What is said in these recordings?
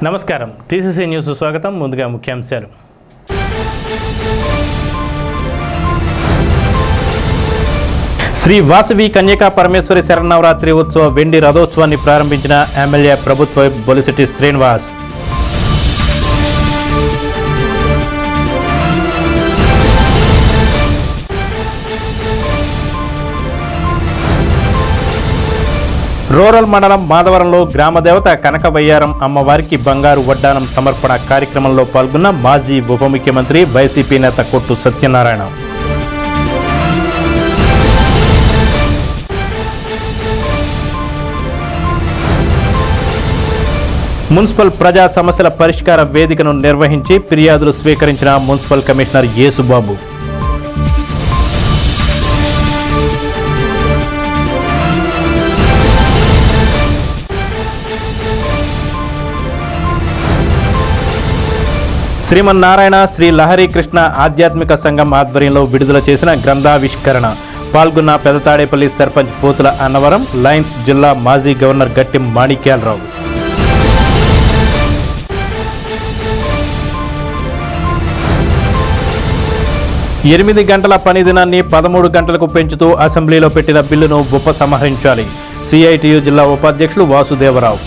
నమస్కారం, TCC news స్వాగతం. ముందుగా ముఖ్యాంశాలు. శ్రీ వాసవి కన్యకా పరమేశ్వరి శరన్నవరాత్రి ఉత్సవ వెండి రథోత్సవాన్ని ప్రారంభించిన ఎమ్మెల్యే ప్రభుత్వ బొలిశెట్టి శ్రీనివాస్. రూరల్ మండలం మాధవరంలో గ్రామదేవత కనకవయ్యారం అమ్మవారికి బంగారు వడ్డానం సమర్పణ కార్యక్రమంలో పాల్గొన్న మాజీ ఉప ముఖ్యమంత్రి వైసీపీ నేత కొట్టు సత్యనారాయణ. మున్సిపల్ ప్రజా సమస్యల పరిష్కార వేదికను నిర్వహించి ఫిర్యాదులు స్వీకరించిన మున్సిపల్ కమిషనర్ యేసుబాబు. శ్రీమన్నారాయణ శ్రీ లహరి కృష్ణ ఆధ్యాత్మిక సంఘం ఆధ్వర్యంలో విడుదల చేసిన గ్రంథావిష్కరణ పాల్గొన్న పెదతాడేపల్లి సర్పంచ్ పోతుల అన్నవరం, లయన్స్ జిల్లా మాజీ గవర్నర్ గట్టిం మాణిక్యాలరావు. ఎనిమిది గంటల పని దినాన్ని 13 గంటలకు పెంచుతూ అసెంబ్లీలో పెట్టిన బిల్లును ఉపసంహరించాలి. సిఐటియు జిల్లా ఉపాధ్యక్షులు వాసుదేవరావు.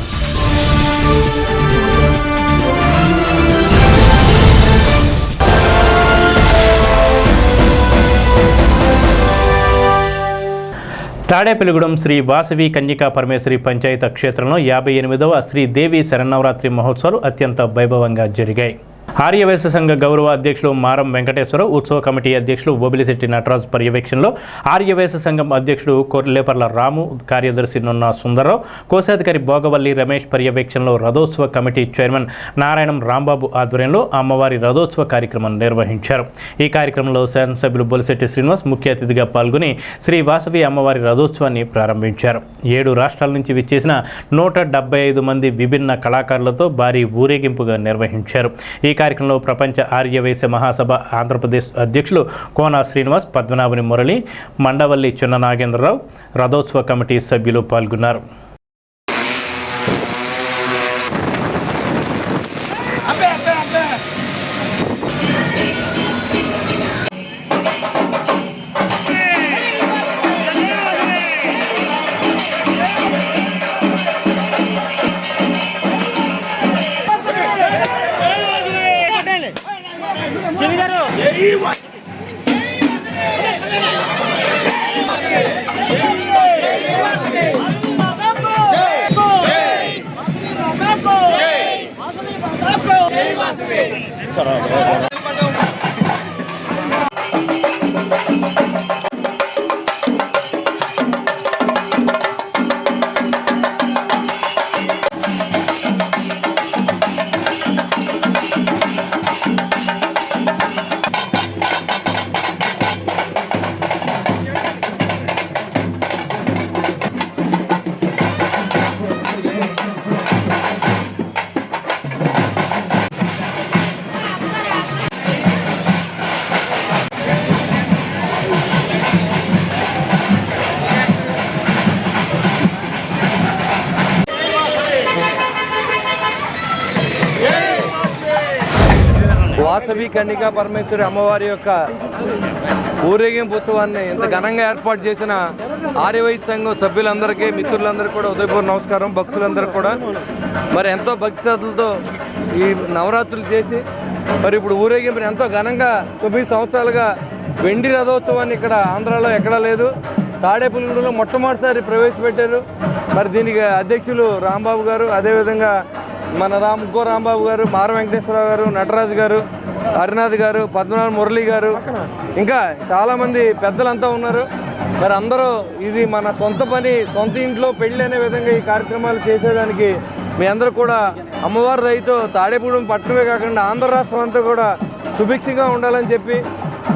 తాడేపల్లిగూడెం శ్రీ వాసవి కన్యకా పరమేశ్వరి పంచాయత క్షేత్రంలో 58వ శ్రీదేవి శరన్నవరాత్రి మహోత్సవాలు అత్యంత వైభవంగా జరిగాయి. ఆర్యవైశ్య సంఘ గౌరవ అధ్యక్షులు మారం వెంకటేశ్వరరావు, ఉత్సవ కమిటీ అధ్యక్షులు ఓబిలిశెట్టి నటరాజు పర్యవేక్షణలో ఆర్యవైశ్య సంఘం అధ్యక్షుడు కొర్లేపర్ల రాము, కార్యదర్శి నున్న సుందరరావు, కోశాధికారి భోగవల్లి రమేష్ పర్యవేక్షణలో రథోత్సవ కమిటీ చైర్మన్ నారాయణం రాంబాబు ఆధ్వర్యంలో అమ్మవారి రథోత్సవ కార్యక్రమం నిర్వహించారు. ఈ కార్యక్రమంలో శాసనసభ్యులు బొలిశెట్టి శ్రీనివాస్ ముఖ్య అతిథిగా పాల్గొని శ్రీ వాసవి అమ్మవారి రథోత్సవాన్ని ప్రారంభించారు. 7 రాష్ట్రాల నుంచి విచ్చేసిన 175 మంది విభిన్న కళాకారులతో భారీ ఊరేగింపుగా నిర్వహించారు. ఈ కార్యక్రమంలో ప్రపంచ ఆర్యవైశ్య మహాసభ ఆంధ్రప్రదేశ్ అధ్యక్షులు కోన శ్రీనివాస్, పద్మనాభని మురళి, మండవల్లి చిన్న నాగేంద్రరావు, రథోత్సవ కమిటీ సభ్యులు పాల్గొన్నారు. వాసవి కన్యకా పరమేశ్వరి అమ్మవారి యొక్క ఊరేగింపు ఉత్సవాన్ని ఇంత ఘనంగా ఏర్పాటు చేసిన ఆర్యవైశ్య సంఘం సభ్యులందరికీ, మిత్రులందరికీ కూడా ఉదయపూర్వ నమస్కారం. భక్తులందరికీ కూడా మరి ఎంతో భక్తి శ్రద్ధలతో ఈ నవరాత్రులు చేసి మరి ఇప్పుడు ఊరేగింపుని ఎంతో ఘనంగా 9 సంవత్సరాలుగా వెండి రథోత్సవాన్ని ఇక్కడ ఆంధ్రాలో ఎక్కడా లేదు, తాడేపల్లిగూడెంలో మొట్టమొదటిసారి ప్రవేశపెట్టారు. మరి దీనికి అధ్యక్షులు రాంబాబు గారు, అదేవిధంగా మన రాంబాబు గారు, మార వెంకటేశ్వరరావు గారు, నటరాజు గారు, హరినాథ్ గారు, పద్మనాభ మురళి గారు, ఇంకా చాలామంది పెద్దలంతా ఉన్నారు. మరి అందరూ ఇది మన సొంత పని, సొంత ఇంట్లో పెళ్ళి అనే విధంగా ఈ కార్యక్రమాలు చేసేదానికి మీ అందరూ కూడా అమ్మవారి దయతో తాడేపూడెం పట్టణమే కాకుండా ఆంధ్ర రాష్ట్రం అంతా కూడా సుభిక్షంగా ఉండాలని చెప్పి,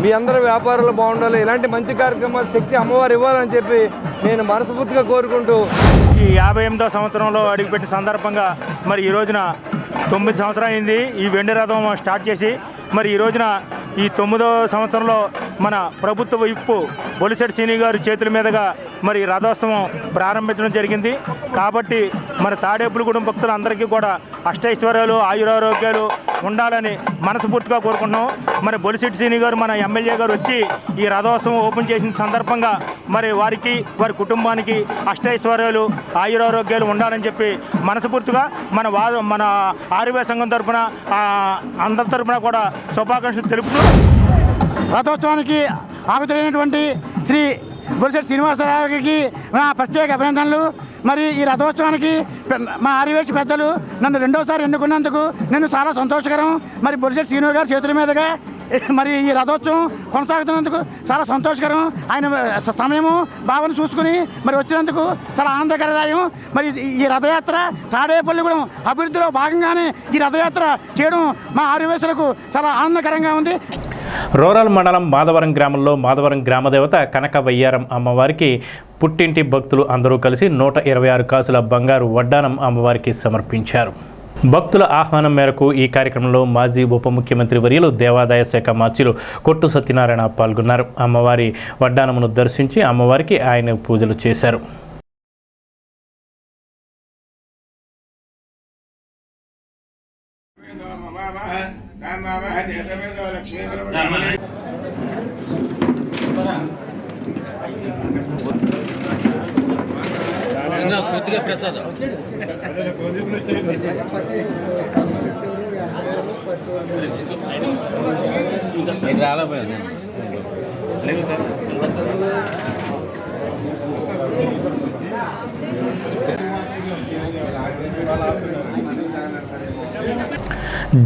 మీ అందరూ వ్యాపారాలు బాగుండాలి, ఇలాంటి మంచి కార్యక్రమాలు శక్తి అమ్మవారు ఇవ్వాలని చెప్పి నేను మనస్ఫూర్తిగా కోరుకుంటూ ఈ 58వ సంవత్సరంలో అడుగుపెట్టిన సందర్భంగా మరి ఈ రోజున 9 సంవత్సరాలు అయింది ఈ వెండి రథం స్టార్ట్ చేసి. మరి ఈ రోజున ఈ 9వ సంవత్సరంలో మన ప్రభుత్వ విప్పు బొలిశెట్టి శ్రీని గారి చేతుల మీదుగా మరి రథోత్సవం ప్రారంభించడం జరిగింది. కాబట్టి మన తాడేపులగూడెం భక్తులందరికీ కూడా అష్టైశ్వర్యాలు ఆయురారోగ్యాలు ఉండాలని మనస్ఫూర్తిగా కోరుకుంటున్నాం. మరి బొలిశెట్టి శ్రీని గారు మన ఎమ్మెల్యే గారు వచ్చి ఈ రథోత్సవం ఓపెన్ చేసిన సందర్భంగా మరి వారికి వారి కుటుంబానికి అష్టైశ్వర్యాలు ఆయురారోగ్యాలు ఉండాలని చెప్పి మనస్ఫూర్తిగా మన ఆర్యవైశ్య సంఘం తరఫున అందరి తరఫున కూడా శుభాకాంక్షలు తెలుపుతూ రథోత్సవానికి ఆగుతున్నటువంటి శ్రీ బొలిశెట్టి శ్రీనివాసరావుకి నా ప్రత్యేక అభినందనలు. మరి ఈ రథోత్సవానికి మా ఆర్యవైశ్య పెద్దలు నన్ను రెండోసారి ఎన్నుకున్నందుకు నేను చాలా సంతోషకరం. మరి బొలిశెట్టి శ్రీనివాస్ గారి చేతుల మీదుగా మరి ఈ రథోత్సవం కొనసాగుతున్నందుకు చాలా సంతోషకరం. ఆయన సమయము భావన చూసుకుని మరి వచ్చినందుకు చాలా ఆనందకరదాయం. మరి ఈ రథయాత్ర తాడేపల్లిగూడెం అభివృద్ధిలో భాగంగానే ఈ రథయాత్ర చేయడం మా ఆర్యవైశ్యులకు చాలా ఆనందకరంగా ఉంది. రూరల్ మండలం మాధవరం గ్రామంలో మాధవరం గ్రామదేవత కనక వయ్యారం అమ్మవారికి పుట్టింటి భక్తులు అందరూ కలిసి 126 కాసుల బంగారు వడ్డానం అమ్మవారికి సమర్పించారు. భక్తుల ఆహ్వానం మేరకు ఈ కార్యక్రమంలో మాజీ ఉప ముఖ్యమంత్రి వర్యులు దేవాదాయ శాఖ మార్చిలు కొట్టు సత్యనారాయణ పాల్గొన్నారు. అమ్మవారి వడ్డానమును దర్శించి అమ్మవారికి ఆయన పూజలు చేశారు. కొద్దిగా ప్రసాదం రాలేపోయింది లేదు సార్.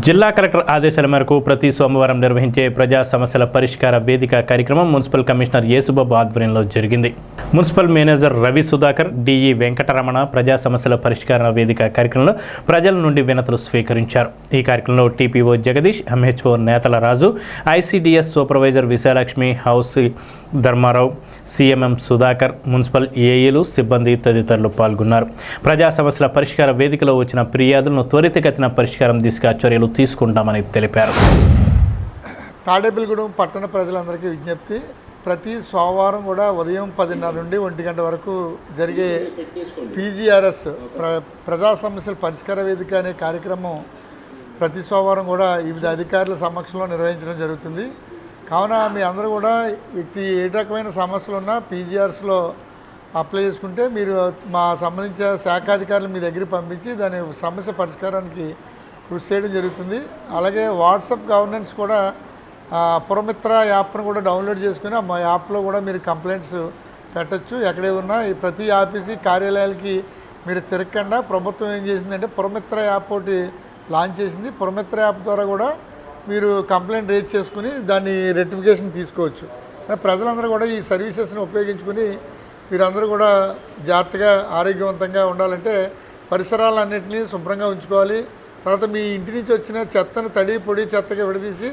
జిల్లా కలెక్టర్ ఆదేశాల మేరకు ప్రతి సోమవారం నిర్వహించే ప్రజా సమస్యల పరిష్కార వేదిక కార్యక్రమం మున్సిపల్ కమిషనర్ యేసుబాబు ఆధ్వర్యంలో జరిగింది. Municipal manager Ravi Sudhakar, DE Venkataramana ప్రజా సమస్యల పరిష్కార వేదిక కార్యక్రమంలో ప్రజల నుండి వినతులు స్వీకరించారు. ఈ కార్యక్రమంలో TPO Jagadish, MHO Netala Raju, ICDS supervisor Visalakshi, హౌస్ ధర్మారావు, సీఎంఎం సుధాకర్, మున్సిపల్ ఏఈలు, సిబ్బంది తదితరులు పాల్గొన్నారు. ప్రజా సమస్యల పరిష్కార వేదికలో వచ్చిన ఫిర్యాదులను త్వరితగతిన పరిష్కారం దిశగా చర్యలు తీసుకుంటామని తెలిపారు. తాడేపల్లిగూడెం పట్టణ ప్రజలందరికీ విజ్ఞప్తి, ప్రతి సోమవారం కూడా ఉదయం 10:30 నుండి 1 గంట వరకు జరిగే పీజీఆర్ఎస్ ప్రజా సమస్యల పరిష్కార వేదిక అనే కార్యక్రమం ప్రతి సోమవారం కూడా వివిధ అధికారుల సమక్షంలో నిర్వహించడం జరుగుతుంది. కావున మీ అందరూ కూడా ఏ రకమైన సమస్యలు ఉన్నా పీజీఆర్ఎస్లో అప్లై చేసుకుంటే మీరు మా సంబంధించిన శాఖాధికారులు మీ దగ్గర పంపించి దాని సమస్య పరిష్కారానికి కృషి చేయడం జరుగుతుంది. అలాగే వాట్సాప్ గవర్నెన్స్ కూడా పురమిత్ర యాప్ను కూడా డౌన్లోడ్ చేసుకుని మా యాప్లో కూడా మీరు కంప్లైంట్స్ పెట్టచ్చు. ఎక్కడే ఉన్నా ఈ ప్రతి ఆఫీసు కార్యాలయాలకి మీరు తిరగకుండా ప్రభుత్వం ఏం చేసిందంటే పురమిత్ర యాప్ ఒకటి లాంచ్ చేసింది. పురమిత్ర యాప్ ద్వారా కూడా మీరు కంప్లైంట్ రేజ్ చేసుకుని దాన్ని రెక్టిఫికేషన్ తీసుకోవచ్చు. ప్రజలందరూ కూడా ఈ సర్వీసెస్ని ఉపయోగించుకుని మీరందరూ కూడా జాగ్రత్తగా ఆరోగ్యవంతంగా ఉండాలంటే పరిసరాలన్నింటినీ శుభ్రంగా ఉంచుకోవాలి. తర్వాత మీ ఇంటి నుంచి వచ్చిన చెత్తను తడి పొడి చెత్తగా విడదీసి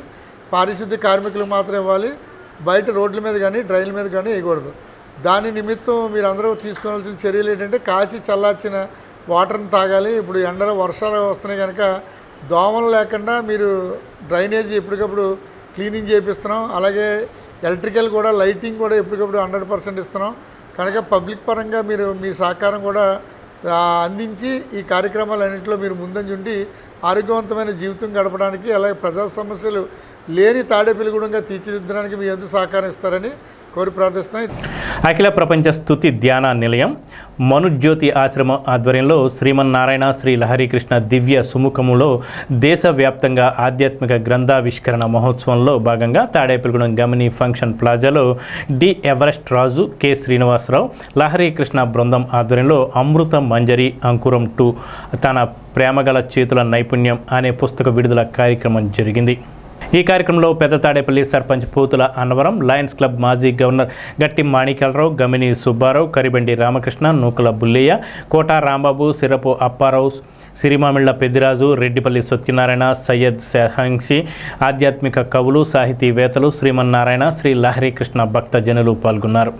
పారిశుద్ధ్య కార్మికులకు మాత్రం ఇవ్వాలి. బయట రోడ్ల మీద కానీ డ్రైన్ల మీద కానీ వేయకూడదు. దాని నిమిత్తం మీరు అందరూ తీసుకోవాల్సిన చర్యలు ఏంటంటే కాచి చల్లార్చిన వాటర్ని తాగాలి. ఇప్పుడు ఎండలు వర్షాలు వస్తున్నాయి కనుక దోమలు లేకుండా మీరు డ్రైనేజీ ఎప్పటికప్పుడు క్లీనింగ్ చేపిస్తున్నాం. అలాగే ఎలక్ట్రికల్ కూడా లైటింగ్ కూడా ఎప్పటికప్పుడు 100% ఇస్తున్నాం కనుక పబ్లిక్ పరంగా మీరు మీ సహకారం కూడా అందించి ఈ కార్యక్రమాలన్నింటిలో మీరు ముందంజుండి ఆరోగ్యవంతమైన జీవితం గడపడానికి అలాగే ప్రజా సమస్యలు లేని తాడేపల్లిగూడెంగా తీర్చిదిద్దడానికి మీ ఎందుకు సహకారం ఇస్తారని కోరి ప్రార్థిస్తున్నాయి. అఖిల ప్రపంచ స్తుతి ధ్యాన నిలయం మనుజ్యోతి ఆశ్రమం ఆధ్వర్యంలో శ్రీమన్నారాయణ శ్రీ లహరీకృష్ణ దివ్య సుముఖములో దేశవ్యాప్తంగా ఆధ్యాత్మిక గ్రంథావిష్కరణ మహోత్సవంలో భాగంగా తాడేపల్లిగూడెం గమని ఫంక్షన్ ప్లాజాలో డి ఎవరెస్ట్ రాజు, కె శ్రీనివాసరావు లహరీకృష్ణ బృందం ఆధ్వర్యంలో అమృత మంజరి అంకురం 2 తన ప్రేమగల చేతుల నైపుణ్యం అనే పుస్తక విడుదల కార్యక్రమం జరిగింది. ఈ కార్యక్రమంలో పెద్ద తాడేపల్లి సర్పంచ్ పూతుల అన్నవరం, లయన్స్ క్లబ్ మాజీ గవర్నర్ గట్టి మాణిక్యాలరావు, గమిని సుబ్బారావు, కరిబండి రామకృష్ణ, నూకల బుల్లయ్య, కోట రాంబాబు, సిరపు అప్పారావు, సిరిమామిళ్ల పెద్దిరాజు, రెడ్డిపల్లి సత్యనారాయణ, సయ్యద్ సెహంసి, ఆధ్యాత్మిక కవులు, సాహితీవేత్తలు, శ్రీమన్నారాయణ శ్రీ లహరీకృష్ణ భక్త జనులు పాల్గొన్నారు.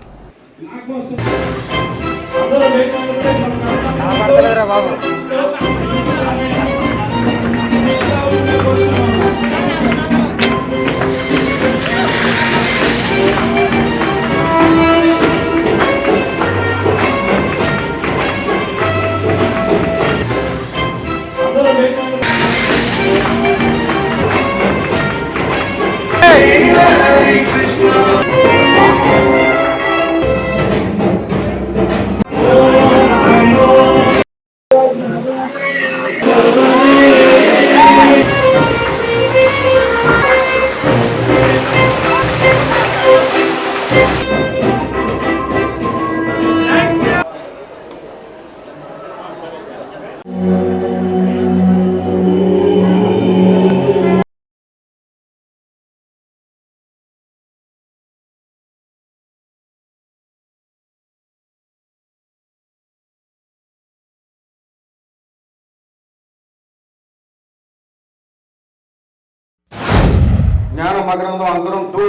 జ్ఞానమగ్రంథం అంకురం 2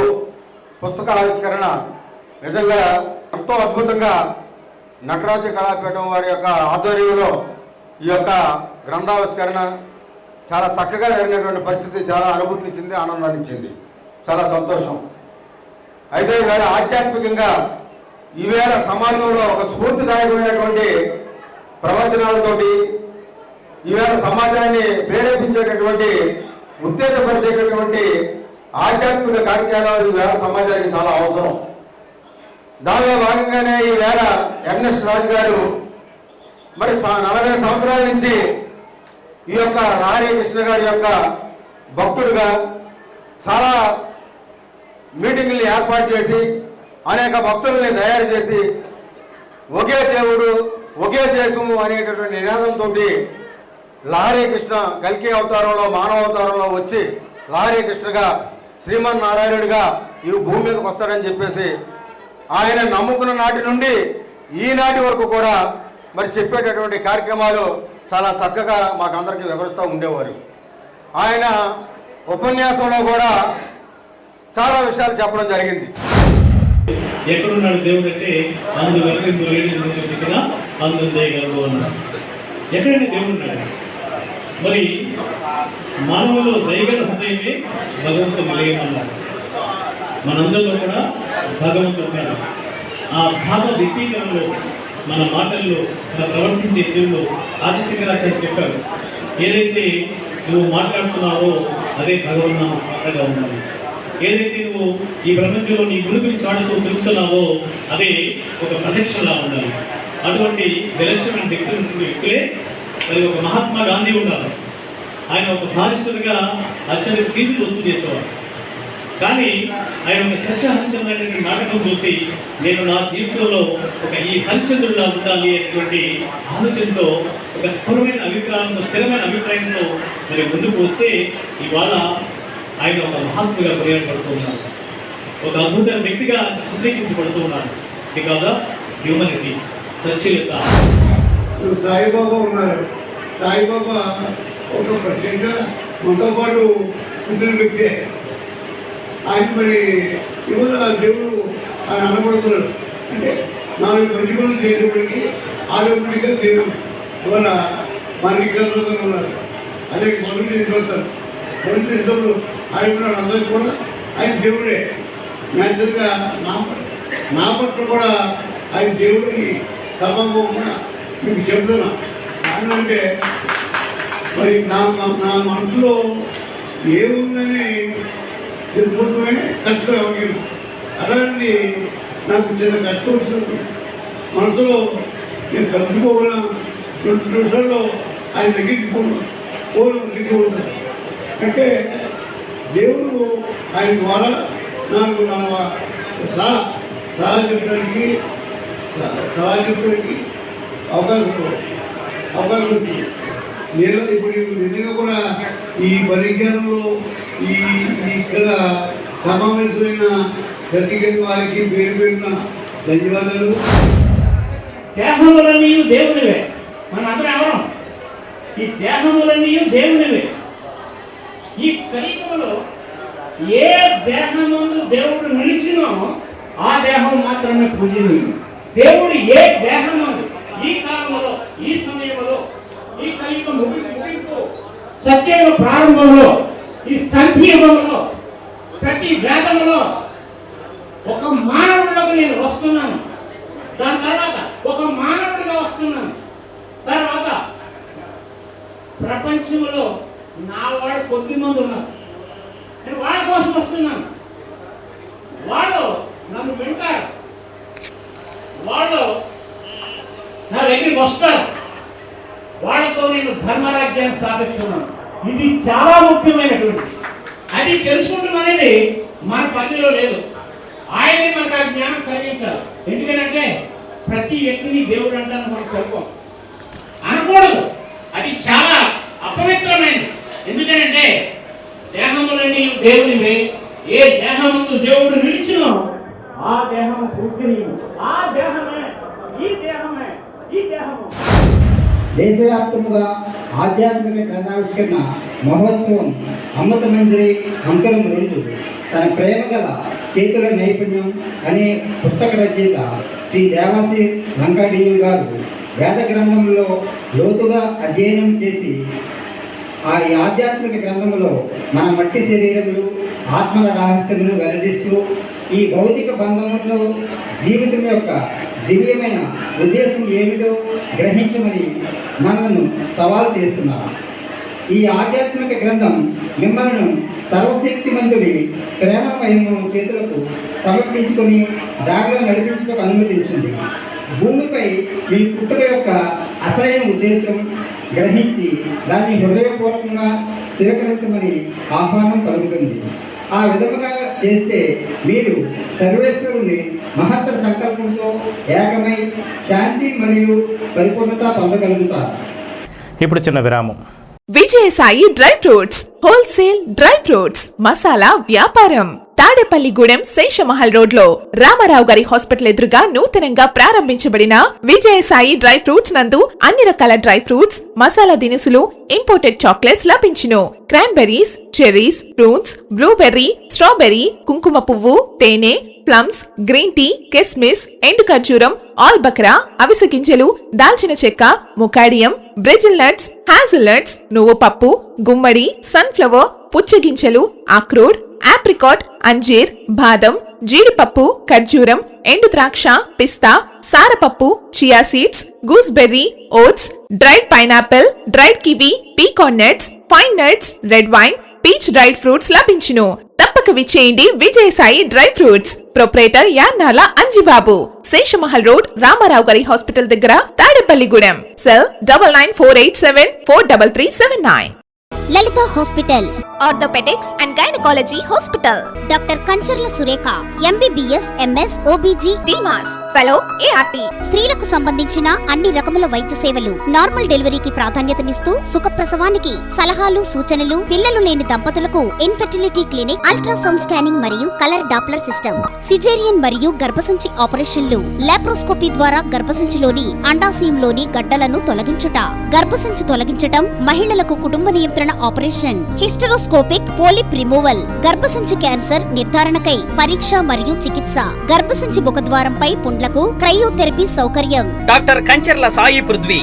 పుస్తక ఆవిష్కరణ నిజంగా ఎంతో అద్భుతంగా నటరాజ కళాపీఠం వారి యొక్క ఆధ్వర్యంలో ఈ యొక్క గ్రంథావిష్కరణ చాలా చక్కగా జరిగినటువంటి పరిస్థితి చాలా అనుభూతినిచ్చింది, ఆనందాన్ని ఇచ్చింది, చాలా సంతోషం. అయితే ఈవేళ ఆధ్యాత్మికంగా ఈవేళ సమాజంలో ఒక స్ఫూర్తిదాయకమైనటువంటి ప్రవచనాలతోటి ఈవేళ సమాజాన్ని ప్రేరేపించేటటువంటి ఉత్తేజపరిచేటటువంటి ఆధ్యాత్మిక కార్యక్రమాలు ఈవేళ సమాజానికి చాలా అవసరం. దానిలో భాగంగానే ఈవేళ ఎర్నెస్ట్ రాజు గారు మరి 40 సంవత్సరాల నుంచి ఈ యొక్క హరే కృష్ణ గారి యొక్క భక్తుడుగా చాలా మీటింగుల్ని ఏర్పాటు చేసి అనేక భక్తుల్ని తయారు చేసి ఒకే దేవుడు ఒకే దేశము అనేటటువంటి నినాదంతో హరే కృష్ణ కల్కి అవతారంలో మానవ అవతారంలో వచ్చి హరే కృష్ణగా శ్రీమన్నారాయణుడిగా ఈ భూమి మీదకి వస్తాడని చెప్పేసి ఆయన నమ్ముకున్న నాటి నుండి ఈనాటి వరకు కూడా మరి చెప్పేటటువంటి కార్యక్రమాలు చాలా చక్కగా మాకందరికీ వివరిస్తూ ఉండేవారు. ఆయన ఉపన్యాసంలో కూడా చాలా విషయాలు చెప్పడం జరిగింది. ఎక్కడున్నాడు దేవుడు అంటే అందువరకు దగ్గర అందు చేయగలడు అన్నాడు. ఎక్కడంటే దేవుడు ఉన్నాడు. మరి మానవులో దైవగల హృదయమే భగవంతుడు నిలయమన్నాడు. మనందరిలో కూడా భగవంతుడు ఉన్నాడు. ఆ భావ వ్యక్తీకరణలో మన మాటల్లో మన ప్రవర్తించే తీరులో ఆదిశంకరాచార్య చెప్పారు, ఏదైతే నువ్వు మాట్లాడుతున్నావో అదే భగవన్నామ స్మరణగా ఉన్నది. ఏదైతే నువ్వు ఈ ప్రపంచంలో నీ గురుకుని చాటుతూ తిరుగుతున్నావో అదే ఒక ప్రదక్షిణలా ఉండాలి. అటువంటి విలక్షణమైన వ్యక్తులే మరి ఒక మహాత్మా గాంధీ ఉన్నారు. ఆయన ఒక బారిస్టర్గా అత్యంత ఫీజు వసూలు చేసేవారు. కానీ ఆయన ఒక సత్యహరిచంద్రుడి నాటకం చూసి నేను నా జీవితంలో ఒక ఈ హరిచంద్రుడిలా ఉండాలి అనేటువంటి ఆలోచనతో ఒక స్థిరమైన అభిప్రాయంతో మరి ముందుకు వస్తే ఇవాళ ఆయన ఒక మహాత్ముగా పరిగణపడుతున్నారు. ఒక అద్భుతమైన వ్యక్తిగా చిత్రీకరించబడుతున్నారు. బికాజ్ ఆఫ్ హ్యూమనిటీ, సచ్యత. సాయిబాబా ఉన్నారు. సాయిబాబా ఒక ప్రత్యేక మనతో పాటు పుట్టిన వ్యక్తే. ఆయన మరి ఇవాళ దేవుడు ఆయన అనబడుతున్నాడు. అంటే 4 మంచి పనులు చేసేప్పటికీ ఆటోమేటిక్గా దేవుడు ఇవాళ మానవికంగా ఉన్నారు. అనేక పనులు చేసిపోతారు. పనులు చేసినప్పుడు ఆయన కూడా అందరికీ కూడా ఆయన దేవుడే. న్యాచురల్గా నా పట్ల కూడా ఆయన దేవుడికి సభాముఖంగా మీకు చెప్తున్నా. అంటే మరి నా మనసులో ఏముందని తెలుసుకోవడమే కష్టం అవన్నీ. అలాంటి నాకు చిన్న కష్టం వచ్చినప్పుడు మనసులో నేను కలుసుకోగల 2 నిమిషాల్లో ఆయన దగ్గరికి పోతాను. అంటే దేవుడు ఆయన ద్వారా నాకు సలహా చెప్పడానికి అవకాశం వచ్చింది. నేను ఇప్పుడు నిజంగా కూడా ఈ పరిజ్ఞానంలో ఇక్కడ సమావేశమైన ప్రతి వారికి పేరు పెట్టిన ధన్యవాదాలు. దేహములన్నీ దేవునివే. మన అందరం ఎవరం? ఈ దేహములన్నీ దేవునివే. ఈ కలియుగంలో ఏ దేహమందు దేవుడు నిలిచినో ఆ దేహం మాత్రమే పూజనీయం. దేవుడు ఏ దేహమందు ఈ కాలంలో ఈ సమయంలో ఈ కలియుగ ముగింపు సత్యయుగ ప్రారంభంలో ఈ సంధియుగంలో ప్రతి వేదంలో ఒక మానవుడిలోకి నేను వస్తున్నాను. దాని తర్వాత ఒక మానవుడిగా వస్తున్నాను. తర్వాత ప్రపంచంలో నా వాడు కొద్దిమంది ఉన్నారు. నేను వాళ్ళ కోసం వస్తున్నాను. వాళ్ళు నన్ను వింటారు. వాళ్ళు నా దగ్గరికి వస్తారు. వాళ్ళతో నేను ధర్మరాజ్యాన్ని స్థాపిస్తున్నాను. ఇది చాలా ముఖ్యమైనటువంటి. అది తెలుసుకుంటాం అనేది మన పద్ధతిలో లేదు. ఆయనే మనకు ఆ జ్ఞానం కలిగించాలి. ఎందుకంటే ప్రతి వ్యక్తిని దేవుడు అంటాను మనం సరిపోం అనకూడదు. అది చాలా అపవిత్రమైనది. ఎందుకంటే దేహములని దేవునివే. ఏ దేహముందు దేవుడు నిలిచినో ఆ దేహము పూర్తినీయము. ఆ దేహమే ఈ దేహము దేశవ్యాప్తంగా ఆధ్యాత్మిక గ్రంథావిష్కరణ మహోత్సవం అమృతమంజరి అంకరం 2 తన ప్రేమ గల చేతుల నైపుణ్యం అనే పుస్తక రచయిత శ్రీ దేవాసి లంకాడియులు గారు వేద గ్రంథంలో లోతుగా అధ్యయనం చేసి ఆ ఆధ్యాత్మిక గ్రంథంలో మన మట్టి శరీరములు ఆత్మల రహస్యమును వెల్లడిస్తూ ఈ భౌతిక బంధంలో జీవితం యొక్క దివ్యమైన ఉద్దేశం ఏమిటో గ్రహించమని మనలను సవాల్ చేస్తున్నారు. ఈ ఆధ్యాత్మిక గ్రంథం మిమ్మల్ని సర్వశక్తిమంతుడి ప్రేమమయము చేతులకు సమర్పించుకొని దారిలో నడిపించుటకు అనుమతించింది. భూమిపై మీ పుట్టుక యొక్క అసలైన ఉద్దేశం గ్రహించి దాన్ని హృదయపూర్వకంగా స్వీకరించమని ఆహ్వానం పలుకుతుంది. ఆ విధముగా చేస్తే మీరు సర్వేశ్వరుని మహత్తర సంకల్పంతో ఏకమై శాంతి మరియు పరిపూర్ణత పొందగలుగుతారు. ఇప్పుడు చిన్న విరామం. Vijayasai dry fruits wholesale dry fruits masala వ్యాపారం తాడేపల్లిగూడెం శేషమహల్ రోడ్ లో రామారావు గారి హాస్పిటల్ ఎదురుగా నూతనంగా ప్రారంభించబడిన విజయసాయి డ్రై ఫ్రూట్స్ నందు అన్ని రకాల డ్రై ఫ్రూట్స్ మసాలా దినుసులు ఇంపోర్టెడ్ చాక్లెట్స్ లభించును. Cranberries, cherries, fruits, blueberry, strawberry, కుంకుమ పువ్వు, తేనె, ప్లమ్స్, గ్రీన్ టీ, కిస్మిస్, ఎండు ఖర్జూరం, ఆల్బక్రా, అవిసె గింజలు, దాల్చిన చెక్క, ముకాడియం, బ్రెజిల్ నట్స్, హ్యాజిల్ నట్స్, నువ్వు పప్పు, గుమ్మడి, సన్ఫ్లవర్, పుచ్చగింజలు, అక్రోడ్, ఆప్రికాట్, అంజీర్, బాదం, జీడిపప్పు, ఖర్జూరం, ఎండు ద్రాక్ష, పిస్తా, సారపప్పు, chia seeds, gooseberry, oats, dried pineapple, dried kiwi, pecan nuts, pine nuts, red wine, peach dried fruits లభించును. తప్పక విచ్చేయండి Vijayasai dry fruits. Proprietor Yannala Anjibabu, Seshamahal road, Ramarao గారి హాస్పిటల్ దగ్గర, Tadepalligudem. Cell 9948743379. Lalitha hospital, orthopaedics and gynaecology hospital. Doctor Kancharla Surekha, MBBS, MS, OBG, DMAS, fellow, ART. స్త్రీలకు సంబంధించిన అన్ని రకముల వైద్య సేవలు, నార్మల్ డెలివరీకి ప్రాధాన్యతనిస్తూ సుఖప్రసవానికి సలహాలు, సూచనలు, పిల్లలు లేని దంపతులకు ఇన్ఫెర్టిలిటీ క్లినిక్, అల్ట్రాసౌండ్ స్కానింగ్ మరియు కలర్ డాప్లర్ సిస్టమ్, సిజేరియన్ మరియు గర్భసంచి ఆపరేషన్లు, లాప్రోస్కోపీ ద్వారా గర్భసంచిలోని అండాశయంలోని గడ్డలను తొలగించుట, గర్భసంచి తొలగించటం, మహిళలకు కుటుంబ నియంత్రణ ఆపరేషన్, హిస్టరోస్కోపిక్ పోలిప్ రిమూవల్, గర్భసంచి క్యాన్సర్ నిర్ధారణకై పరీక్ష మరియు చికిత్స, గర్భసంచి ముఖద్వారంపై పుండ్లకు క్రయోథెరపీ సౌకర్యం. Doctor Kancharla Sai Prithvi,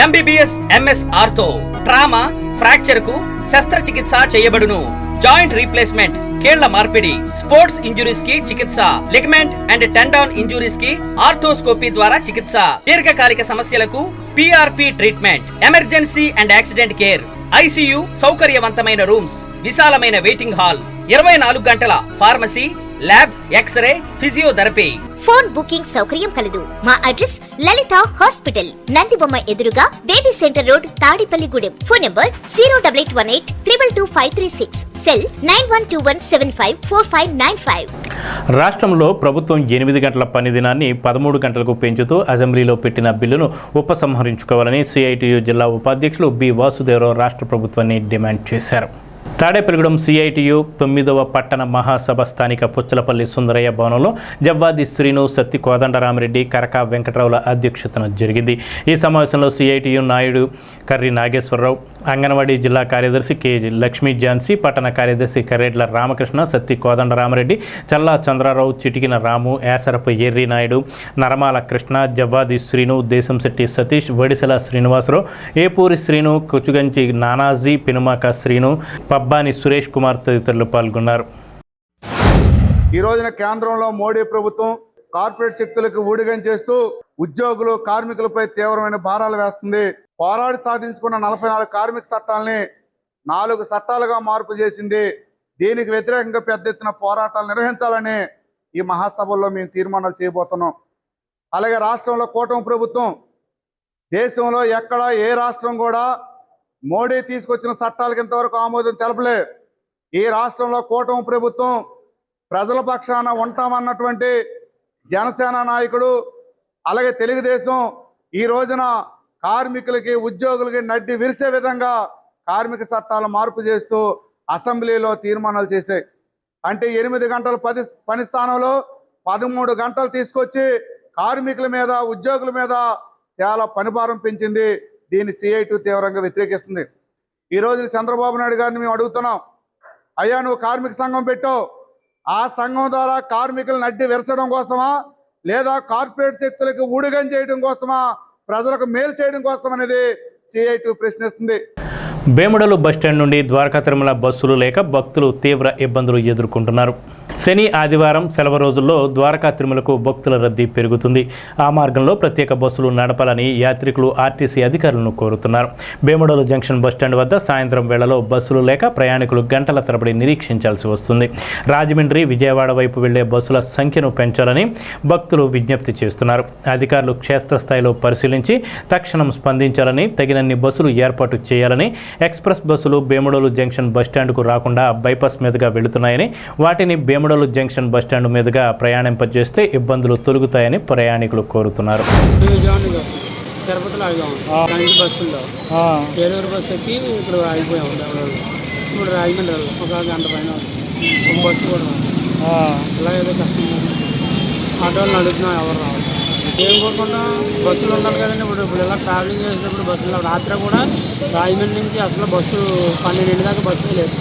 MBBS, MS ortho, trauma, fracture కు శస్త్రచికిత్స చేయబడును. జాయింట్ రీప్లేస్మెంట్, కీళ్ల మార్పిడి, స్పోర్ట్స్ ఇంజురీస్ కి చికిత్స, లిగమెంట్ అండ్ టెండాన్ ఇంజురీస్ కి ఆర్థోస్కోపీ ద్వారా చికిత్స, దీర్ఘకాలిక సమస్యలకు PRP treatment, emergency and accident care, ICU సౌకర్యవంతమైన రూమ్స్, విశాలమైన వెయిటింగ్ హాల్, 24 గంటల pharmacy, lab, x-ray, physiotherapy. Phone booking సౌకర్యం కలదు. మా అడ్రస్ లలిత హాస్పిటల్, నందిబొమ్మ ఎదురుగా, baby centre road, Tadepalligudem. Phone number 08818222536. Cell 9121754595. రాష్ట్రంలో ప్రభుత్వం 8 గంటల పని దినాన్ని 13 గంటలకు పెంచుతూ అసెంబ్లీలో పెట్టిన బిల్లును ఉపసంహరించుకోవాలని CITU జిల్లా ఉపాధ్యక్షులు బి వాసుదేవరావు రాష్ట్ర ప్రభుత్వాన్ని డిమాండ్ చేశారు. తాడేపల్లిగూడెం CITU 9వ పట్టణ మహాసభ స్థానిక పుచ్చలపల్లి సుందరయ్య భవనంలో జవ్వాది శ్రీను, సత్తి కోదండరామిరెడ్డి, కరకా వెంకటరావుల అధ్యక్షతన జరిగింది. ఈ సమావేశంలో CITU నాయుడు కర్రి నాగేశ్వరరావు, అంగన్వాడీ జిల్లా కార్యదర్శి K. లక్ష్మీ ఝాన్సీ, పట్టణ కార్యదర్శి కర్రెడ్ల రామకృష్ణ, సత్తి కోదండరామిరెడ్డి, చల్లా చంద్రారావు, చిటికిన రాము, యాసరపు ఎర్రి నాయుడు, నరమాల కృష్ణ, జవ్వాది శ్రీను, దేశంశెట్టి సతీష్, వడిసెల శ్రీనివాసరావు, ఏపూరి శ్రీను, కొచ్చుగంచి నానాజీ, పినుమాక శ్రీను, పబ్బాని సురేష్ కుమార్ తదితరులు పాల్గొన్నారు. ఈ రోజున కేంద్రంలో మోడీ ప్రభుత్వం కార్పొరేట్ శక్తులకు ఊడిగం చేస్తూ ఉద్యోగులు, కార్మికులపై తీవ్రమైన భారాలు వేస్తుంది. పోరాడి సాధించుకున్న 44 కార్మిక చట్టాలని 4 చట్టాలుగా మార్పు చేసింది. దీనికి వ్యతిరేకంగా పెద్ద ఎత్తున పోరాటాలు నిర్వహించాలని ఈ మహాసభల్లో మేము తీర్మానాలు చేయబోతున్నాం. అలాగే రాష్ట్రంలో కూటమి ప్రభుత్వం దేశంలో ఎక్కడ ఏ రాష్ట్రం కూడా మోడీ తీసుకొచ్చిన చట్టాలకు ఇంతవరకు ఆమోదం తెలపలే. ఈ రాష్ట్రంలో కూటమి ప్రభుత్వం ప్రజల పక్షాన ఉంటామన్నటువంటి జనసేన నాయకుడు, అలాగే తెలుగుదేశం ఈ రోజున కార్మికులకి, ఉద్యోగులకి నడ్డి విరిసే విధంగా కార్మిక చట్టాలు మార్పు చేస్తూ అసెంబ్లీలో తీర్మానాలు చేశాయి. అంటే 8 గంటల పని స్థానంలో 13 గంటలు తీసుకొచ్చి కార్మికుల మీద, ఉద్యోగుల మీద చాలా పనిభారం పెంచింది. దీన్ని CI2 తీవ్రంగా వ్యతిరేకిస్తుంది. ఈ రోజు చంద్రబాబు నాయుడు గారిని మేము అడుగుతున్నాం, అయ్యా నువ్వు కార్మిక సంఘం పెట్టు, ఆ సంఘం ద్వారా కార్మికులను అడ్డి విరచడం కోసమా లేదా కార్పొరేట్ శక్తులకు ఊడిగం చేయడం కోసమా, ప్రజలకు మేలు చేయడం కోసం అనేది CI2 ప్రశ్నిస్తుంది. బేముడలు బస్టాండ్ నుండి ద్వారకా తిరుమల బస్సులు లేక భక్తులు తీవ్ర ఇబ్బందులు ఎదుర్కొంటున్నారు. శని ఆదివారం సెలవు రోజుల్లో ద్వారకా తిరుమలకు భక్తుల రద్దీ పెరుగుతుంది. ఆ మార్గంలో ప్రత్యేక బస్సులు నడపాలని యాత్రికులు ఆర్టీసీ అధికారులను కోరుతున్నారు. బేముడలు జంక్షన్ బస్టాండ్ వద్ద సాయంత్రం వేళలో బస్సులు లేక ప్రయాణికులు గంటల తరబడి నిరీక్షించాల్సి వస్తుంది. రాజమండ్రి, విజయవాడ వైపు వెళ్లే బస్సుల సంఖ్యను పెంచాలని భక్తులు విజ్ఞప్తి చేస్తున్నారు. అధికారులు క్షేత్రస్థాయిలో పరిశీలించి తక్షణం స్పందించాలని, తగినన్ని బస్సులు ఏర్పాటు చేయాలని, ఎక్స్ప్రెస్ బస్సులు బేముడలు జంక్షన్ బస్టాండ్కు రాకుండా బైపాస్ మీదుగా వెళుతున్నాయని, వాటిని బేముడలు జంక్షన్ బస్టాండ్ మీదుగా ప్రయాణింపజేస్తే ఇబ్బందులు తొలగుతాయని ప్రయాణికులు కోరుతున్నారు. తిరుపతిలో ఆగాము బస్సుల్లో, ఏలూరు బస్సు ఎక్కి ఇప్పుడు ఆగిపోయాము. ఇప్పుడు రాజమండ్రి ఒక గంట పైన ఒక బస్సు కూడా ఇలా ఏదో కష్టం. ఆటోలు నడుపుతున్నాం, ఎవరు రావాలి. ఏం కోరుకుంటాం, బస్సులు ఉండాలి కదండి. ఇప్పుడు ఇలా ట్రావెలింగ్ చేసినప్పుడు బస్సులో రాత్రి కూడా రాజమండ్రి నుంచి అసలు బస్సు 12 దాకా బస్సు లేదు.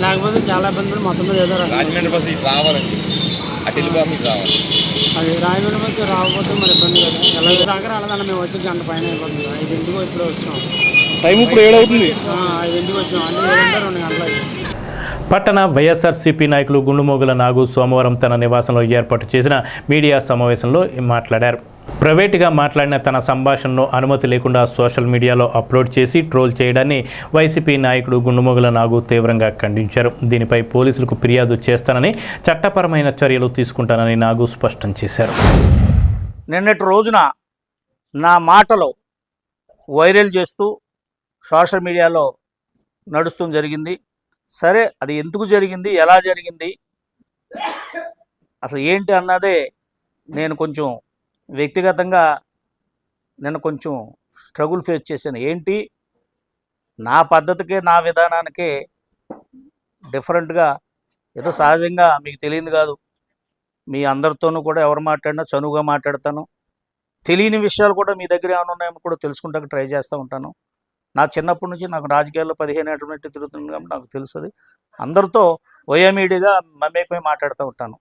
లేకపోతే చాలా ఇబ్బందులు మొత్తం మీద ఏదో రాజమండ్రి బస్సు రావాలండి, అటు రావాలి. అది రాజమండ్రి బస్సు రాకపోతే మరి ఇబ్బంది కదా. ఎలా దాకా రాలేదన్న, మేము వచ్చి గంట పైన అయిపోతుంది. 5ంటికి ఇప్పుడు వచ్చాం. టైం ఇప్పుడు 7 అవుతుంది. 5ంటికి వచ్చాం, అంటే 2 గంటలు. పట్టణ వైఎస్ఆర్సీపీ నాయకులు గుండుమోగుల నాగు సోమవారం తన నివాసంలో ఏర్పాటు చేసిన మీడియా సమావేశంలో మాట్లాడారు. ప్రైవేటుగా మాట్లాడిన తన సంభాషణను అనుమతి లేకుండా సోషల్ మీడియాలో అప్లోడ్ చేసి ట్రోల్ చేయడాన్ని వైసీపీ నాయకుడు గుండుమోగుల నాగు తీవ్రంగా ఖండించారు. దీనిపై పోలీసులకు ఫిర్యాదు చేస్తానని, చట్టపరమైన చర్యలు తీసుకుంటానని నాగు స్పష్టం చేశారు. నిన్నటి రోజున నా మాటలు వైరల్ చేస్తూ సోషల్ మీడియాలో నడుస్తూ జరిగింది. సరే, అది ఎందుకు జరిగింది, ఎలా జరిగింది, అసలు ఏంటి అన్నదే నేను కొంచెం వ్యక్తిగతంగా నేను కొంచెం స్ట్రగుల్ ఫేస్ చేశాను. ఏంటి, నా పద్ధతికే నా విధానానికే డిఫరెంట్గా ఏదో సహజంగా మీకు తెలియదు కాదు, మీ అందరితోనూ కూడా ఎవరు మాట్లాడినా చనువుగా మాట్లాడతాను. తెలియని విషయాలు కూడా మీ దగ్గర ఏమైనా ఉన్నాయో కూడా తెలుసుకుంటానికి ట్రై చేస్తూ ఉంటాను. నా చిన్నప్పటి నుంచి నాకు రాజకీయాల్లో 15 ఏళ్ళ నుండి తిరుగుతుంది కాబట్టి నాకు తెలుస్తుంది. అందరితో ఓఎమీడిగా మమేకమై మాట్లాడుతూ ఉంటాను.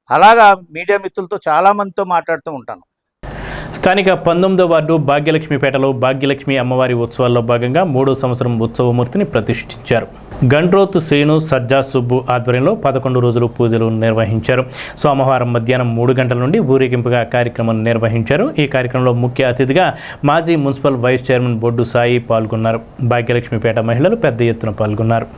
అలాగా మీడియా మిత్రులతో చాలామందితో మాట్లాడుతూ ఉంటాను. స్థానిక 19వ వార్డు భాగ్యలక్ష్మిపేటలో భాగ్యలక్ష్మి అమ్మవారి ఉత్సవాల్లో భాగంగా 3వ సంవత్సరం ఉత్సవమూర్తిని ప్రతిష్ఠించారు. గండ్రోత్ శ్రీను, సజ్జా సుబ్బు ఆధ్వర్యంలో 11 రోజులు పూజలు నిర్వహించారు. సోమవారం మధ్యాహ్నం 3 గంటల నుండి ఊరేగింపుగా కార్యక్రమం నిర్వహించారు. ఈ కార్యక్రమంలో ముఖ్య అతిథిగా మాజీ మున్సిపల్ వైస్ చైర్మన్ బొడ్డు సాయి పాల్గొన్నారు. భాగ్యలక్ష్మిపేట మహిళలు పెద్ద ఎత్తున పాల్గొన్నారు.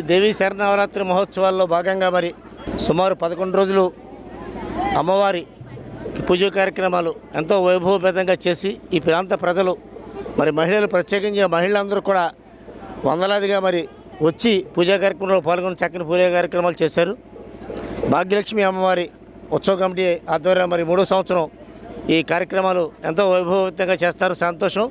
దేవీ శరన్నవరాత్రి మహోత్సవాల్లో భాగంగా మరి సుమారు 11 రోజులు అమ్మవారి పూజ కార్యక్రమాలు ఎంతో వైభవపేతంగా చేసి ఈ ప్రాంత ప్రజలు మరి మహిళలు, ప్రత్యేకించి మహిళలందరూ కూడా వందలాదిగా మరి వచ్చి పూజా కార్యక్రమంలో పాల్గొని చక్కని పూజా కార్యక్రమాలు చేశారు. భాగ్యలక్ష్మి అమ్మవారి ఉత్సవ కమిటీ ఆధ్వర్యంలో మరి 3వ సంవత్సరం ఈ కార్యక్రమాలు ఎంతో వైభవపేతంగా చేస్తారు. సంతోషం.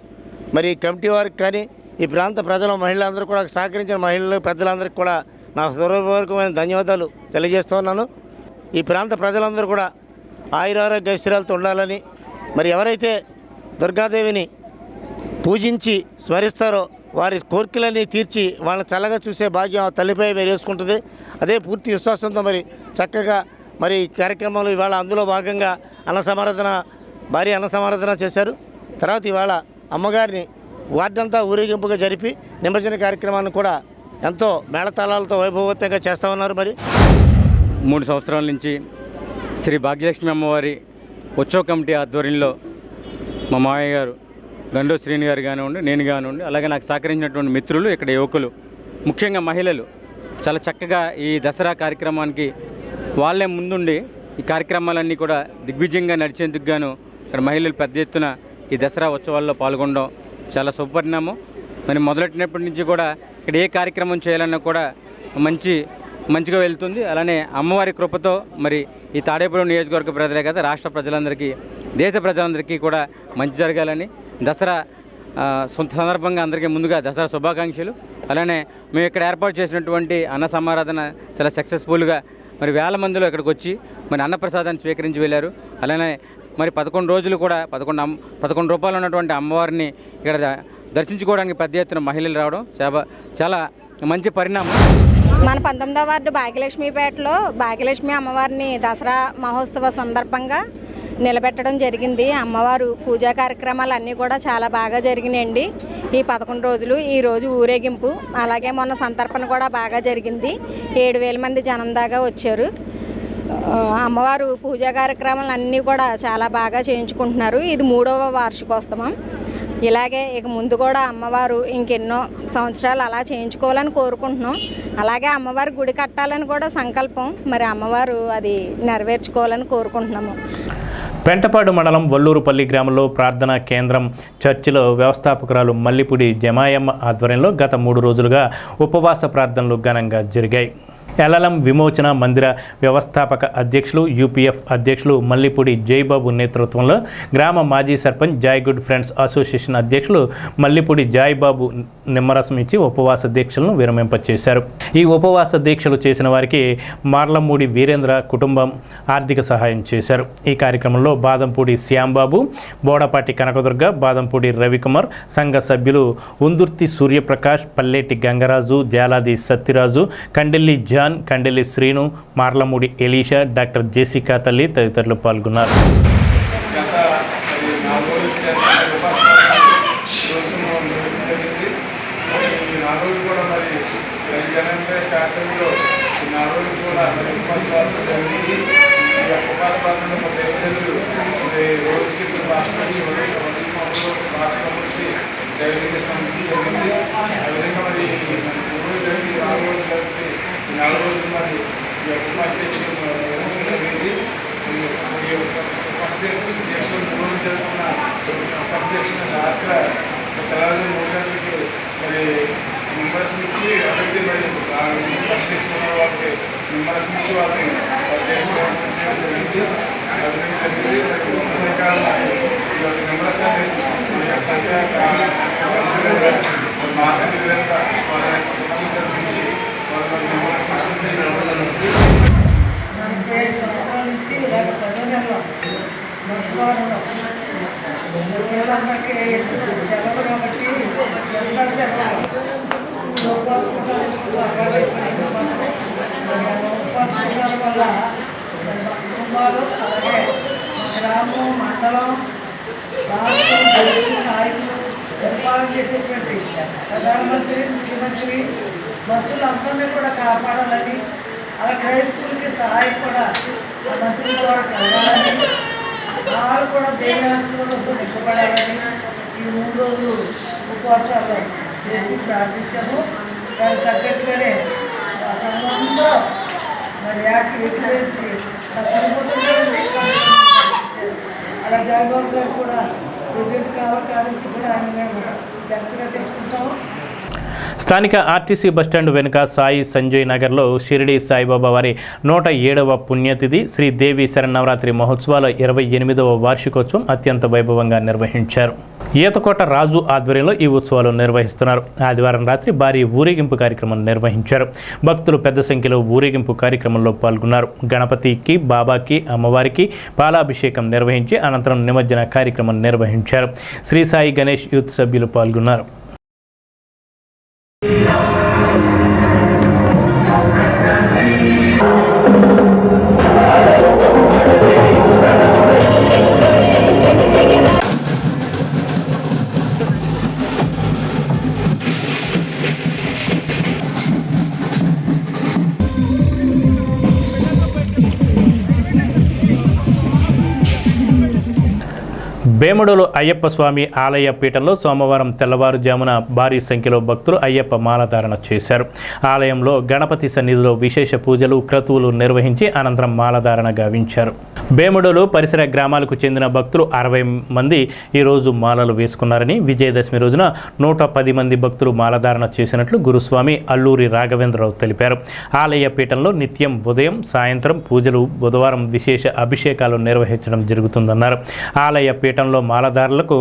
మరి కమిటీ వారికి కానీ ఈ ప్రాంత ప్రజలు, మహిళలందరూ కూడా సహకరించిన మహిళలు, పెద్దలందరికీ కూడా నా హృదయపూర్వకమైన ధన్యవాదాలు తెలియజేస్తున్నాను. ఈ ప్రాంత ప్రజలందరూ కూడా ఆయురారోగ్య ఐశ్వర్యాలతో ఉండాలని, మరి ఎవరైతే దుర్గాదేవిని పూజించి స్మరిస్తారో వారి కోరికలన్నీ తీర్చి వాళ్ళని చల్లగా చూసే భాగ్యం తల్లిపై వేసుకుంటుంది. అదే పూర్తి విశ్వాసంతో మరి చక్కగా మరి కార్యక్రమాలు ఇవాళ అందులో భాగంగా భారీ అన్న సమారాధన చేశారు. తర్వాత ఇవాళ అమ్మగారిని వార్డంతా ఊరేగింపుగా జరిపి నిమజ్జన కార్యక్రమాన్ని కూడా ఎంతో మేళతాళాలతో వైభవోత్తంగా చేస్తూ ఉన్నారు. మరి 3 సంవత్సరాల నుంచి శ్రీ భాగ్యలక్ష్మి అమ్మవారి ఉత్సవ కమిటీ ఆధ్వర్యంలో మా మామయ్య గారు గండో శ్రీని గారు కానివ్వండి, నేను కానివ్వండి, అలాగే నాకు సహకరించినటువంటి మిత్రులు, ఇక్కడ యువకులు, ముఖ్యంగా మహిళలు చాలా చక్కగా ఈ దసరా కార్యక్రమానికి వాళ్ళే ముందుండి ఈ కార్యక్రమాలన్నీ కూడా దిగ్విజయంగా నడిచేందుకు గాను ఇక్కడ మహిళలు పెద్ద ఎత్తున ఈ దసరా ఉత్సవాల్లో పాల్గొనడం చాలా శుభపరిణామం. మరి మొదలెట్టినప్పటి నుంచి కూడా ఇక్కడ ఏ కార్యక్రమం చేయాలన్నా కూడా మంచిగా వెళ్తుంది. అలానే అమ్మవారి కృపతో మరి ఈ తాడేపల్లి నియోజకవర్గ ప్రజలే కదా, రాష్ట్ర ప్రజలందరికీ, దేశ ప్రజలందరికీ కూడా మంచి జరగాలని దసరా సందర్భంగా అందరికీ ముందుగా దసరా శుభాకాంక్షలు. అలానే మేము ఇక్కడ ఏర్పాటు చేసినటువంటి అన్న సమారాధన చాలా సక్సెస్ఫుల్గా మరి వేల మందిలో ఇక్కడికి వచ్చి మరి అన్నప్రసాదాన్ని స్వీకరించి వెళ్ళారు. అలానే మరి 11 రోజులు కూడా 11 రూపాయలు ఉన్నటువంటి అమ్మవారిని ఇక్కడ దర్శించుకోవడానికి పెద్ద ఎత్తున మహిళలు రావడం చాలా మంచి పరిణామం. మన 19వ వార్డు భాగ్యలక్ష్మీపేటలో భాగ్యలక్ష్మి అమ్మవారిని దసరా మహోత్సవ సందర్భంగా నిలబెట్టడం జరిగింది. అమ్మవారు పూజా కార్యక్రమాలు అన్నీ కూడా చాలా బాగా జరిగినాయండి. ఈ 11 రోజులు, ఈ రోజు ఊరేగింపు, అలాగే మొన్న సంతర్పణ కూడా బాగా జరిగింది. 7,000 మంది జనం దాకా వచ్చారు. అమ్మవారు పూజా కార్యక్రమాలు అన్నీ కూడా చాలా బాగా చేయించుకుంటున్నారు. ఇది 3వ వార్షికోత్సవం. ఇలాగే ఇక ముందు కూడా అమ్మవారు ఇంకెన్నో సంవత్సరాలు అలా చేయించుకోవాలని కోరుకుంటున్నాం. అలాగే అమ్మవారి గుడి కట్టాలని కూడా సంకల్పం. మరి అమ్మవారు అది నెరవేర్చుకోవాలని కోరుకుంటున్నాము. పెంటపాడు మండలం వల్లూరుపల్లి గ్రామంలో ప్రార్థనా కేంద్రం చర్చిలో వ్యవస్థాపకురాలు మల్లిపూడి జమాయమ్మ ఆధ్వర్యంలో గత 3 రోజులుగా ఉపవాస ప్రార్థనలు ఘనంగా జరిగాయి. ఎల్ఎల్ఎం విమోచన మందిర వ్యవస్థాపక అధ్యక్షులు యూపీఎఫ్ అధ్యక్షులు మల్లిపూడి జైబాబు నేతృత్వంలో గ్రామ మాజీ sarpanch Joy good friends association అధ్యక్షులు మల్లిపూడి జాయ్బాబు నిమ్మరసం ఇచ్చి ఉపవాస దీక్షలను విరమింపచేశారు. ఈ ఉపవాస దీక్షలు చేసిన వారికి మార్లమూడి వీరేంద్ర కుటుంబం ఆర్థిక సహాయం చేశారు. ఈ కార్యక్రమంలో బాదంపూడి శ్యాంబాబు, బోడపాటి కనకదుర్గ, బాదంపూడి రవికుమార్, సంఘ సభ్యులు Undurthi Suryaprakash, Palleti Gangaraju, Jaladi Satyaraju, Kandelli John, Kandelli Srinu, Marlamudi Elisha, doctor Jessica తల్లి తదితరులు పాల్గొన్నారు. పిల్లలందరికీ సెలవు కాబట్టి ఉపవాసం వల్ల కుటుంబాలు అలాగే గ్రామం, మండలం, రాష్ట్రం, దేశం నాయకులు పరిపాలన చేసేటువంటి ప్రధానమంత్రి, ముఖ్యమంత్రి మంత్రులందరినీ కూడా కాపాడాలని, అలా క్రైస్తవులకి సహాయం కూడా ఆ మంత్రుల ద్వారా కలగాలని, వాళ్ళు కూడా దేవాశ్రమంతో నింపబడాలని ఈ 3 రోజులు ఉపవాసాలు చేసి ప్రార్థించాము. దానికి తగ్గట్టుగానే ఆ సంఘంలో మరి ఏకీవేసి అలా జయబాబు గారు కూడా ప్రెసిడెంట్ కావాలని కూడా ఆయన మేము దర్శనం తెచ్చుకుంటాము. స్థానిక ఆర్టీసీ బస్టాండ్ వెనుక సాయి సంజయ్ నగర్లో షిరిడి సాయిబాబా వారి 107వ పుణ్యతిథి శ్రీ దేవి శరన్నవరాత్రి మహోత్సవాల 28వ వార్షికోత్సవం అత్యంత వైభవంగా నిర్వహించారు. ఈతకోట రాజు ఆధ్వర్యంలో ఈ ఉత్సవాలు నిర్వహిస్తున్నారు. ఆదివారం రాత్రి భారీ ఊరేగింపు కార్యక్రమం నిర్వహించారు. భక్తులు పెద్ద సంఖ్యలో ఊరేగింపు కార్యక్రమంలో పాల్గొన్నారు. గణపతికి, బాబాకి, అమ్మవారికి పాలాభిషేకం నిర్వహించి అనంతరం నిమజ్జన కార్యక్రమం నిర్వహించారు. శ్రీ సాయి గణేష్ యూత్ సభ్యులు పాల్గొన్నారు. వేముడోలు అయ్యప్ప స్వామి ఆలయ పీఠంలో సోమవారం తెల్లవారుజామున భారీ సంఖ్యలో భక్తులు అయ్యప్ప మాలధారణ చేశారు. ఆలయంలో గణపతి సన్నిధిలో విశేష పూజలు, క్రతువులు నిర్వహించి అనంతరం మాలధారణ గావించారు. వేముడోలు పరిసర గ్రామాలకు చెందిన భక్తులు 60 మంది ఈరోజు మాలలు వేసుకున్నారని, విజయదశమి రోజున 110 మంది భక్తులు మాలధారణ చేసినట్లు గురుస్వామి అల్లూరి రాఘవేంద్రరావు తెలిపారు. ఆలయ పీఠంలో నిత్యం ఉదయం, సాయంత్రం పూజలు, బుధవారం విశేష అభిషేకాలు నిర్వహించడం జరుగుతుందన్నారు. ఆలయ పీఠంలో ఆలయంలో మాలధారులకు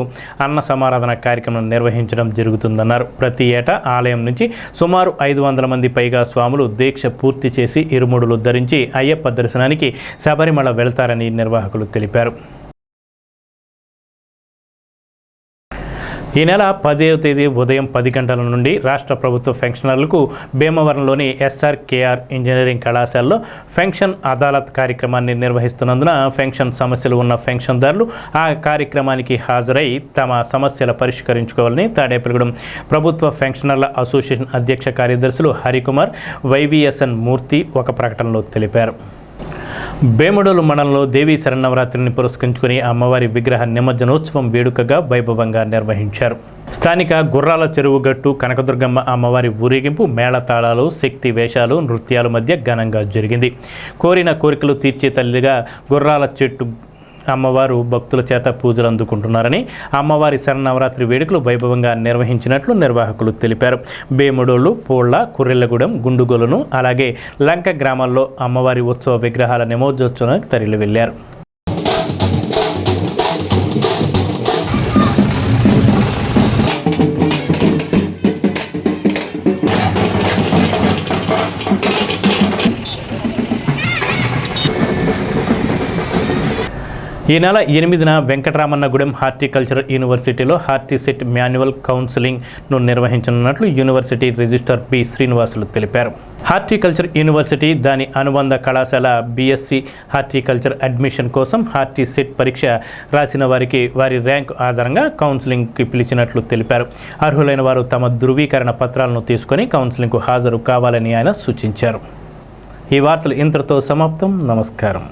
అన్న సమారాధన కార్యక్రమం నిర్వహించడం జరుగుతుందన్నారు. ప్రతి ఏటా ఆలయం నుంచి సుమారు 500 మంది పైగా స్వాములు దీక్ష పూర్తి చేసి ఇరుముడులు ధరించి అయ్యప్ప దర్శనానికి శబరిమల వెళ్తారని నిర్వాహకులు తెలిపారు. ఈ నెల 10వ తేదీ ఉదయం 10 గంటల నుండి రాష్ట్ర ప్రభుత్వ పెన్షనర్లకు భీమవరంలోని SRKR ఇంజనీరింగ్ కళాశాలలో పెన్షన్ అదాలత్ కార్యక్రమాన్ని నిర్వహిస్తున్నందున పెన్షన్ సమస్యలు ఉన్న పెన్షన్దారులు ఆ కార్యక్రమానికి హాజరై తమ సమస్యలు పరిష్కరించుకోవాలని తాడేపల్లిగూడెం ప్రభుత్వ పెన్షనర్ల అసోసియేషన్ అధ్యక్ష కార్యదర్శులు హరికుమార్, YVSN మూర్తి ఒక ప్రకటనలో తెలిపారు. బేముడోలు మండలంలో దేవీ శరన్నవరాత్రిని పురస్కరించుకుని అమ్మవారి విగ్రహ నిమజ్జనోత్సవం వేడుకగా వైభవంగా నిర్వహించారు. స్థానిక గుర్రాల చెరువు గట్టు కనకదుర్గమ్మ అమ్మవారి ఊరేగింపు మేళతాళాలు, శక్తి వేషాలు, నృత్యాల మధ్య ఘనంగా జరిగింది. కోరిన కోరికలు తీర్చే తల్లిగా గుర్రాల చెట్టు అమ్మవారు భక్తుల చేత పూజలు అందుకుంటున్నారని, అమ్మవారి శరన్నవరాత్రి వేడుకలు వైభవంగా నిర్వహించినట్లు నిర్వాహకులు తెలిపారు. బేముడోళ్ళు, పూళ్ళ, కుర్రెళ్లగూడెం, గుండుగోలను అలాగే లంక గ్రామాల్లో అమ్మవారి ఉత్సవ విగ్రహాల నిమజ్జనోత్సవానికి తరలి వెళ్లారు. ఈ నెల 8న వెంకటరామన్నగూడెం హార్టికల్చర్ యూనివర్సిటీలో హార్టిసెట్ మాన్యువల్ కౌన్సిలింగ్ను నిర్వహించనున్నట్లు యూనివర్సిటీ రిజిస్ట్రార్ పి శ్రీనివాసులు తెలిపారు. హార్టికల్చర్ యూనివర్సిటీ దాని అనుబంధ కళాశాల BSc హార్టికల్చర్ అడ్మిషన్ కోసం హార్టిసెట్ పరీక్ష రాసిన వారికి వారి ర్యాంకు ఆధారంగా కౌన్సిలింగ్కి పిలిచినట్లు తెలిపారు. అర్హులైన వారు తమ ధృవీకరణ పత్రాలను తీసుకొని కౌన్సిలింగ్కు హాజరు కావాలని ఆయన సూచించారు. ఈ వార్తలు ఇంతటితో సమాప్తం. నమస్కారం.